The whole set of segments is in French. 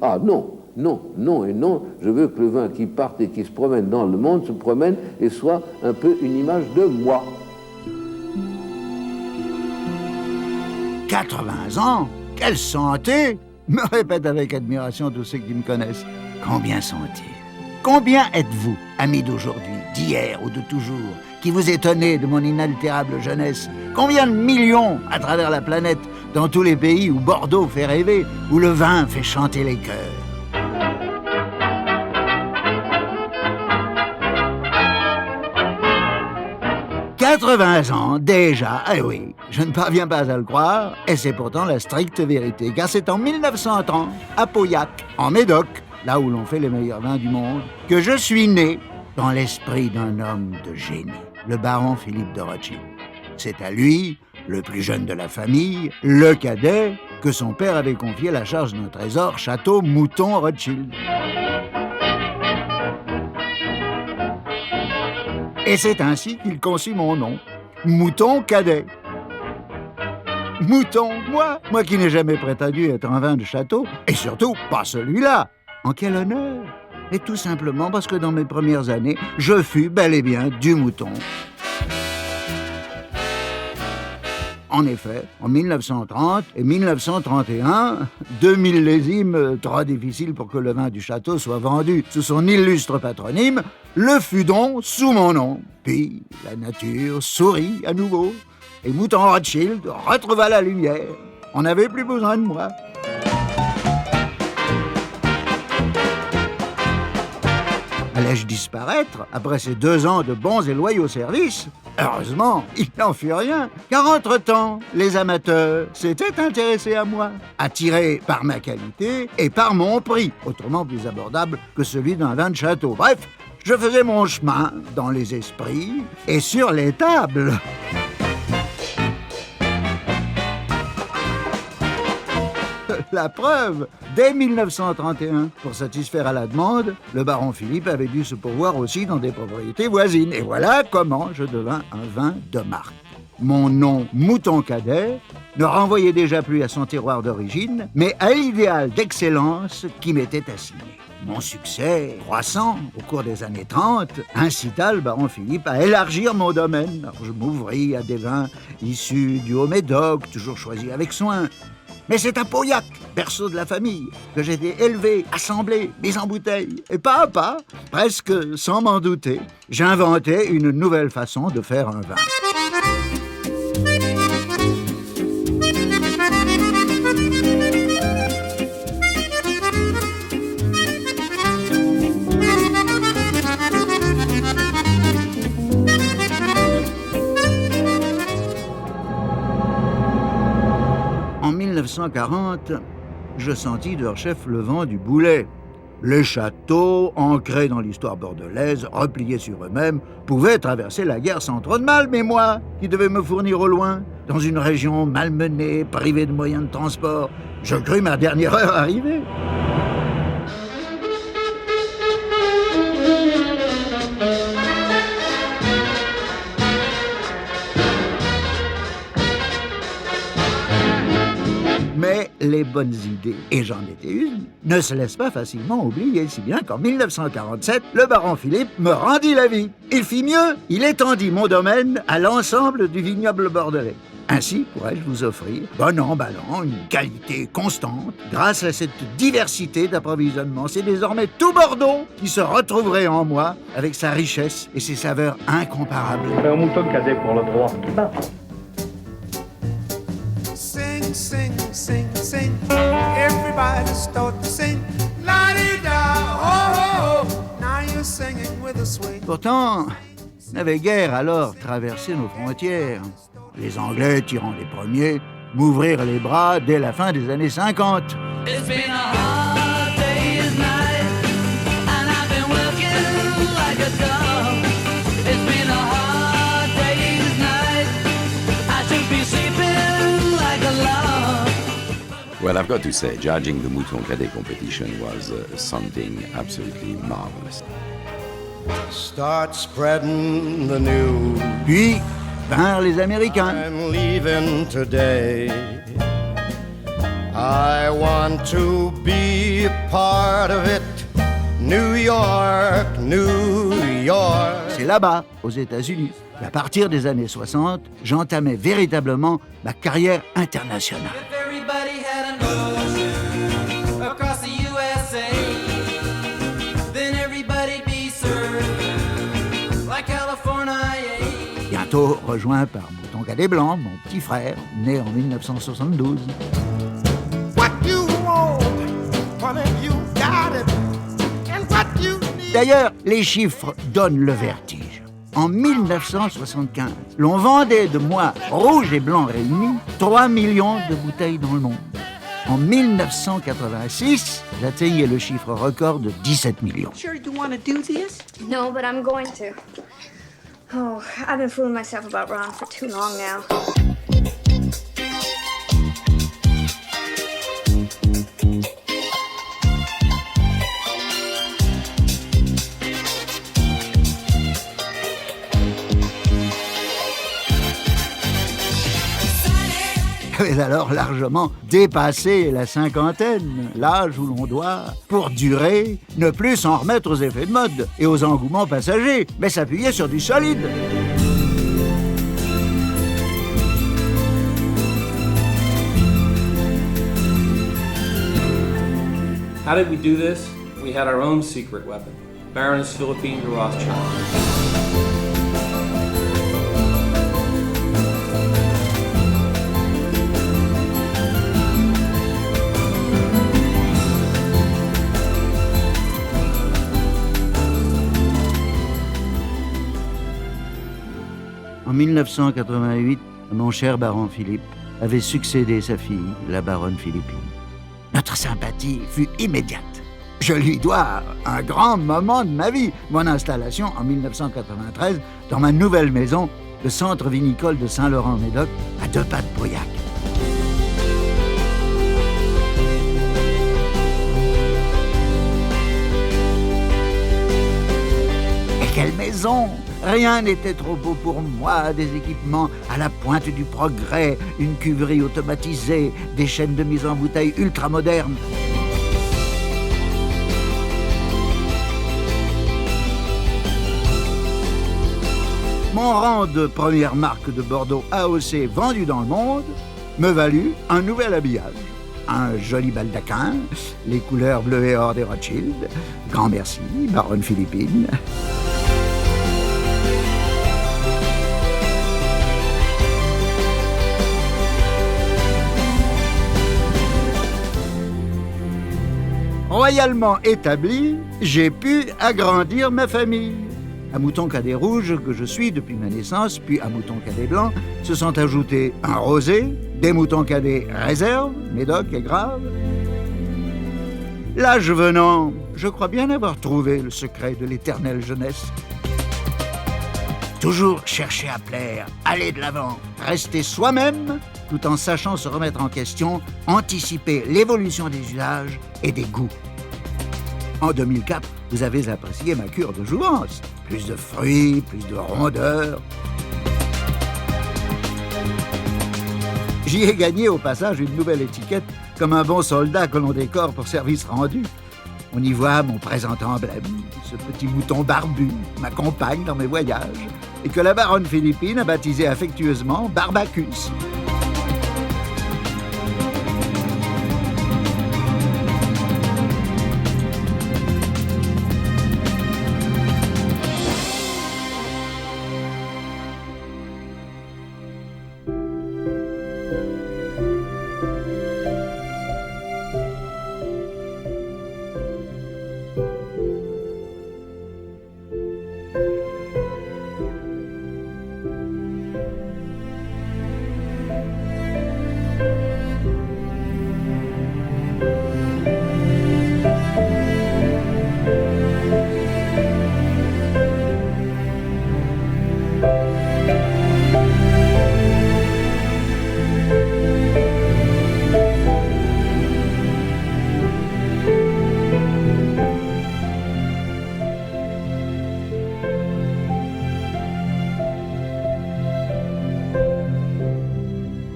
Ah non, non, non et non, je veux que le vin qui parte et qui se promène dans le monde se promène et soit un peu une image de moi. 80 ans? Quelle santé! Me répètent avec admiration tous ceux qui me connaissent. Combien sont-ils? Combien êtes-vous, amis d'aujourd'hui, d'hier ou de toujours, qui vous étonnez de mon inaltérable jeunesse? Combien de millions à travers la planète, dans tous les pays où Bordeaux fait rêver, où le vin fait chanter les cœurs? « 80 ans, déjà, eh oui, je ne parviens pas à le croire, et c'est pourtant la stricte vérité, car c'est en 1930, à Pauillac, en Médoc, là où l'on fait les meilleurs vins du monde, que je suis né dans l'esprit d'un homme de génie, le baron Philippe de Rothschild. C'est à lui, le plus jeune de la famille, le cadet, que son père avait confié la charge d'un trésor château Mouton Rothschild. Et c'est ainsi qu'il conçut mon nom, Mouton Cadet. Mouton, moi qui n'ai jamais prétendu être un vin de château, et surtout pas celui-là. En quel honneur! Et tout simplement parce que dans mes premières années, je fus bel et bien du mouton. En effet, en 1930 et 1931, 2 millésimes trop difficiles pour que le vin du château soit vendu sous son illustre patronyme, le fut donc sous mon nom. Puis la nature sourit à nouveau, et Mouton Rothschild retrouva la lumière. On n'avait plus besoin de moi. Allais-je disparaître après ces 2 ans de bons et loyaux services? Heureusement, il n'en fut rien, car entre-temps, les amateurs s'étaient intéressés à moi, attirés par ma qualité et par mon prix, autrement plus abordable que celui d'un vin de château. Bref, je faisais mon chemin dans les esprits et sur les tables. La preuve, dès 1931, pour satisfaire à la demande, le baron Philippe avait dû se pourvoir aussi dans des propriétés voisines. Et voilà comment je devins un vin de marque. Mon nom, Mouton Cadet, ne renvoyait déjà plus à son terroir d'origine, mais à l'idéal d'excellence qui m'était assigné. Mon succès, croissant au cours des années 30, incita le baron Philippe à élargir mon domaine. Alors, je m'ouvris à des vins issus du Haut-Médoc, toujours choisis avec soin. Mais c'est à Pauillac, berceau de la famille, que j'ai été élevé, assemblé, mis en bouteille. Et pas à pas, presque sans m'en douter, j'ai inventé une nouvelle façon de faire un vin. En 1940, je sentis de leur chef le vent du boulet. Les châteaux, ancrés dans l'histoire bordelaise, repliés sur eux-mêmes, pouvaient traverser la guerre sans trop de mal, mais moi, qui devais me fournir au loin, dans une région malmenée, privée de moyens de transport, je crus ma dernière heure arriver. Mais les bonnes idées, et j'en étais une, ne se laissent pas facilement oublier, si bien qu'en 1947, le baron Philippe me rendit la vie. Il fit mieux, il étendit mon domaine à l'ensemble du vignoble bordelais. Ainsi pourrais-je vous offrir, bon an, mal an, une qualité constante grâce à cette diversité d'approvisionnement. C'est désormais tout Bordeaux qui se retrouverait en moi avec sa richesse et ses saveurs incomparables. Un mouton cadet pour le droit qui bat. Sing, sing, sing. Everybody start to sing. La-di-da, oh, oh, oh. Now you're singing with a swing. Pourtant, n'avait guère alors traversé nos frontières. Les Anglais, tirant les premiers, m'ouvrirent les bras dès la fin des années 50. It's been a hard day's night, and I've been working like a dog. It's been a hard day's night, I should be sleeping like a log. Well, I've got to say, judging the Mouton Cadet competition was something absolutely marvelous. Start spreading the news. Puis vinrent les Américains. I'm leaving today. I want to be be a part of it. New York, New York. C'est là-bas, aux États-Unis, qu'à partir des années 60, j'entamais véritablement ma carrière internationale. Everybody had an ocean across the USA, then everybody'd be served like California. Bientôt rejoint par Mouton Cadet Blanc, mon petit frère, né en 1972. What you want, honey, you got it. And what you need. D'ailleurs, les chiffres donnent le vertige. En 1975, l'on vendait de moi, rouge et blanc réunis, 3 millions de bouteilles dans le monde. En 1986, j'atteignais le chiffre record de 17 millions. Sure you want to do this? No, but I'm going to. Oh, I've been fooling myself about Ron for too long now. J'avais alors largement dépassé la cinquantaine, l'âge où l'on doit, pour durer, ne plus s'en remettre aux effets de mode et aux engouements passagers, mais s'appuyer sur du solide. How did we do this? We had our own secret weapon, Baroness Philippine de Rothschild. En 1988, mon cher baron Philippe avait succédé sa fille, la baronne Philippine. Notre sympathie fut immédiate. Je lui dois un grand moment de ma vie, mon installation en 1993 dans ma nouvelle maison, le centre vinicole de Saint-Laurent-Médoc, à 2 pas de Pauillac. Et quelle maison! Rien n'était trop beau pour moi, des équipements à la pointe du progrès, une cuverie automatisée, des chaînes de mise en bouteille ultra modernes. Mon rang de première marque de Bordeaux AOC vendue dans le monde me valut un nouvel habillage. Un joli baldaquin, les couleurs bleu et or des Rothschild. Grand merci, baronne Philippine. Royalement établi, j'ai pu agrandir ma famille. À Mouton Cadet Rouge, que je suis depuis ma naissance, puis à Mouton Cadet Blanc, se sont ajoutés un rosé, des Moutons Cadets réserve, Médoc et Grave. L'âge venant, je crois bien avoir trouvé le secret de l'éternelle jeunesse. Toujours chercher à plaire, aller de l'avant, rester soi-même, tout en sachant se remettre en question, anticiper l'évolution des usages et des goûts. En 2004, vous avez apprécié ma cure de jouvence. Plus de fruits, plus de rondeur. J'y ai gagné au passage une nouvelle étiquette, comme un bon soldat que l'on décore pour service rendu. On y voit mon présent emblème, ce petit mouton barbu, m'accompagne dans mes voyages, et que la baronne Philippine a baptisé affectueusement Barbacus.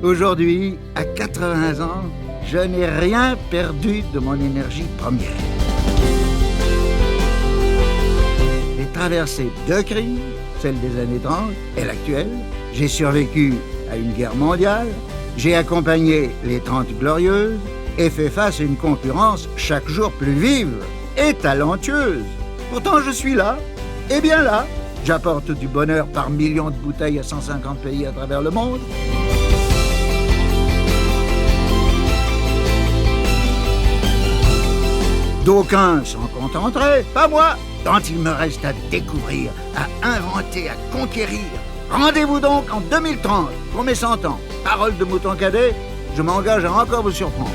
Aujourd'hui, à 80 ans, Je n'ai rien perdu de mon énergie première. J'ai traversé 2 crises, celle des années 30 et l'actuelle. J'ai survécu à une guerre mondiale. J'ai accompagné les 30 Glorieuses et fait face à une concurrence chaque jour plus vive et talentueuse. Pourtant, je suis là, et bien là. J'apporte du bonheur par millions de bouteilles à 150 pays à travers le monde. D'aucuns s'en contenteraient, pas moi, tant il me reste à découvrir, à inventer, à conquérir. Rendez-vous donc en 2030 pour mes 100 ans. Parole de mouton cadet, je m'engage à encore vous surprendre.